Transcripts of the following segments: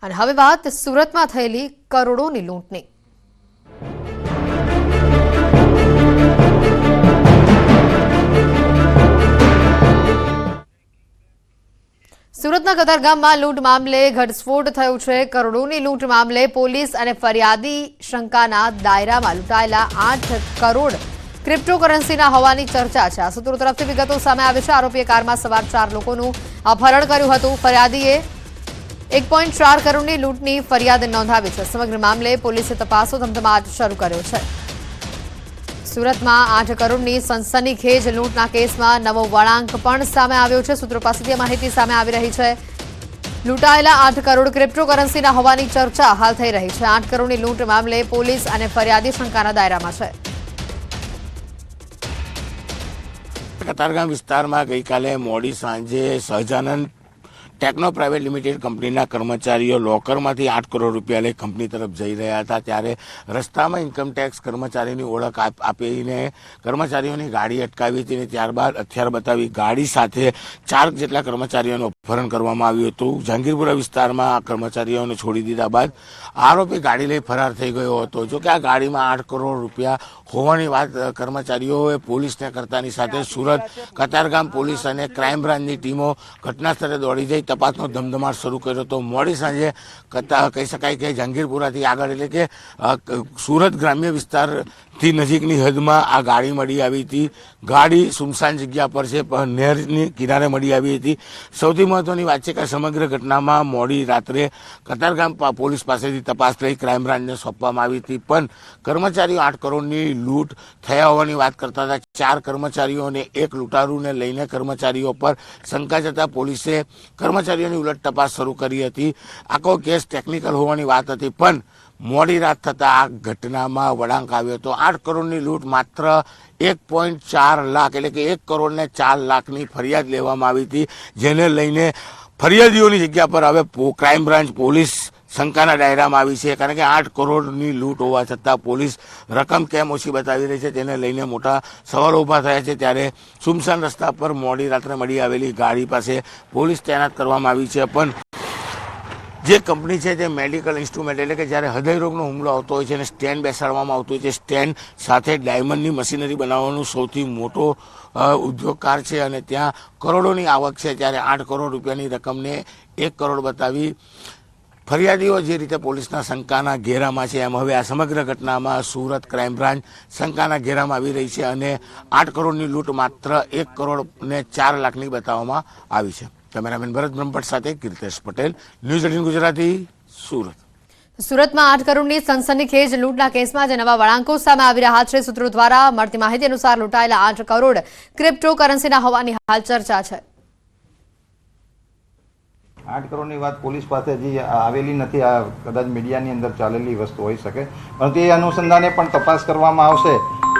અને હવે વાત સુરતમાં થયેલી કરોડોની લૂંટની। સુરતના કતારગામમાં લૂંટ મામલે ઘટસ્ફોટ થયો છે। કરોડોની લૂંટ મામલે પોલીસ અને ફરિયાદી શંકાના દાયરામાં લૂંટાયેલા 8 કરોડ ક્રિપ્ટોકરન્સીના હોવાની ચર્ચા છે। આ સૂત્રો તરફથી વિગતો સામે આવે છે। આરોપીએ કારમાં સવાર 4 લોકોનું અપહરણ કર્યું હતું। ફરિયાદીએ 1.4 કરોડની લૂંટની ફરિયાદ નોંધાવી છે। સમગ્ર મામલે પોલીસે તપાસનો ધમધમાટ શરૂ કર્યો છે। સુરતમાં 8 કરોડની સનસનીખેજ લૂંટના કેસમાં નવો વળાંક પણ સામે આવ્યો છે। સૂત્રો પાસેથી માહિતી સામે આવી રહી છે। લૂંટાયેલા 8 કરોડ ક્રિપ્ટોકરન્સીના હોવાની ચર્ચા હાલ થઈ રહી છે। 8 કરોડની લૂંટ મામલે પોલીસ અને ફરિયાદી શંકાના દાયરામાં છે। કતારગામ વિસ્તારમાં ગઈકાલે મોડી સાંજે સહજાનંદ ટેકનો પ્રાઇવેટ લિમિટેડ કંપનીના કર્મચારીઓ લોકરમાંથી 8 કરોડ રૂપિયા લઈ કંપની તરફ જઈ રહ્યા હતા। ત્યારે રસ્તામાં ઇન્કમટેક્સ કર્મચારીની ઓળખ આપીને કર્મચારીઓની ગાડી અટકાવી હતી અને ત્યારબાદ હથિયાર બતાવી ગાડી સાથે 4 જેટલા કર્મચારીઓનું અપહરણ કરવામાં આવ્યું હતું। જહાંગીરપુરા વિસ્તારમાં કર્મચારીઓને છોડી દીધા બાદ આરોપી ગાડી લઈ ફરાર થઈ ગયો હતો। જોકે આ ગાડીમાં 8 કરોડ રૂપિયા હોવાની વાત કર્મચારીઓએ પોલીસને કરતાની સાથે સુરત કતારગામ પોલીસ અને ક્રાઇમ બ્રાન્ચની ટીમો ઘટના સ્થળે દોડી જઈ તપાસનો ધમધમાટ શરૂ કર્યો હતો। મોડી સાંજે કહી શકાય કે જહાંગીરપુરાથી આગળ એટલે કે સુરત ગ્રામ્ય વિસ્તારથી નજીકની હદમાં આ ગાડી મળી આવી હતી। ગાડી સુમસાન જગ્યા પર છે, નહેરની કિનારે મળી આવી હતી। સૌથી મહત્વની વાત છે કે સમગ્ર ઘટનામાં મોડી રાત્રે કતારગામ પોલીસ પાસેથી તપાસ લઈ ક્રાઇમ બ્રાન્ચને સોંપવામાં આવી હતી, પણ કર્મચારીઓ 8 કરોડની લૂંટ થયા હોવાની વાત કરતા હતા। 4 કર્મચારીઓને એક લૂંટારૂને લઈને કર્મચારીઓ પર શંકા જતા પોલીસે કર્મચારીઓની ઉલટ તપાસ શરૂ કરી હતી। આખો કેસ ટેકનિકલ હોવાની વાત હતી, પણ મોડી રાત થતાં આ ઘટનામાં વળાંક આવ્યો હતો। 8 કરોડની લૂંટ માત્ર 1.4 લાખ એટલે કે 1 કરોડ ને 4 લાખની ફરિયાદ લેવામાં આવી હતી, જેને લઈને ફરિયાદીઓની જગ્યા પર હવે ક્રાઇમ બ્રાન્ચ પોલીસ શંકાના દાયરામાં આવી છે। કારણ કે 8 કરોડની લૂંટ હોવા છતાં પોલીસ રકમ કેમ ઓછી બતાવી રહી છે તેને લઈને મોટા સવાલો ઊભા થયા છે। ત્યારે સુમસાન રસ્તા પર મોડી રાત્રે મળી આવેલી ગાડી પાસે પોલીસ તૈનાત કરવામાં આવી છે, પણ જે કંપની છે તે મેડિકલ ઇન્સ્ટ્રુમેન્ટ એટલે કે જ્યારે હૃદયરોગનો હુમલો આવતો હોય છે અને સ્ટેન્ડ બેસાડવામાં આવતું હોય છે, સ્ટેન્ડ સાથે ડાયમંડની મશીનરી બનાવવાનું સૌથી મોટો ઉદ્યોગકાર છે અને ત્યાં કરોડોની આવક છે। ત્યારે 8 કરોડ રૂપિયાની રકમને 1 કરોડ બતાવી ફરિયાદીઓ જે રીતે પોલીસના શંકાના ઘેરામાં છે, એમ હવે આ સમગ્ર ઘટનામાં સુરત ક્રાઇમ બ્રાન્ચ શંકાના ઘેરામાં આવી રહી છે અને 8 કરોડની લૂંટ માત્ર 1 કરોડ ને 4 લાખની બતાવવામાં આવી છે। કેમેરામેન ભરત બ્રહ્મભટ્ટ સાથે કીર્તેશ પટેલ, ન્યૂઝ 18 ગુજરાતી, સુરત। સુરતમાં 8 કરોડની સનસનીખેજ લૂંટના કેસમાં જે નવા વળાંકો સામે આવી રહ્યા છે, સૂત્રો દ્વારા મળતી માહિતી અનુસાર લૂંટાયેલા 8 કરોડ ક્રિપ્ટોકરન્સીના હોવાની હાલ ચર્ચા છે। 8 કરોડની વાત પોલીસ પાસે હજી આવેલી નથી। આ કદાચ મીડિયાની અંદર ચાલેલી વસ્તુ હોઈ શકે, પરંતુ એ અનુસંધાને પણ તપાસ કરવામાં આવશે।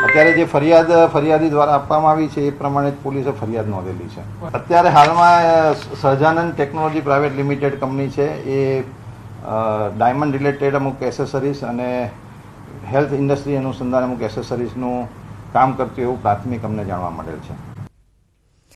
અત્યારે જે ફરિયાદી દ્વારા આપવામાં આવી છે એ પ્રમાણે જ પોલીસે ફરિયાદ નોંધેલી છે। અત્યારે હાલમાં Sahajanand technology private limited company છે, એ ડાયમંડ રિલેટેડ અમુક એસેસરીઝ અને હેલ્થ ઇન્ડસ્ટ્રી અનુસંધાને અમુક એસેસરીઝનું કામ કરતું એવું પ્રાથમિક અમને જાણવા મળેલ છે।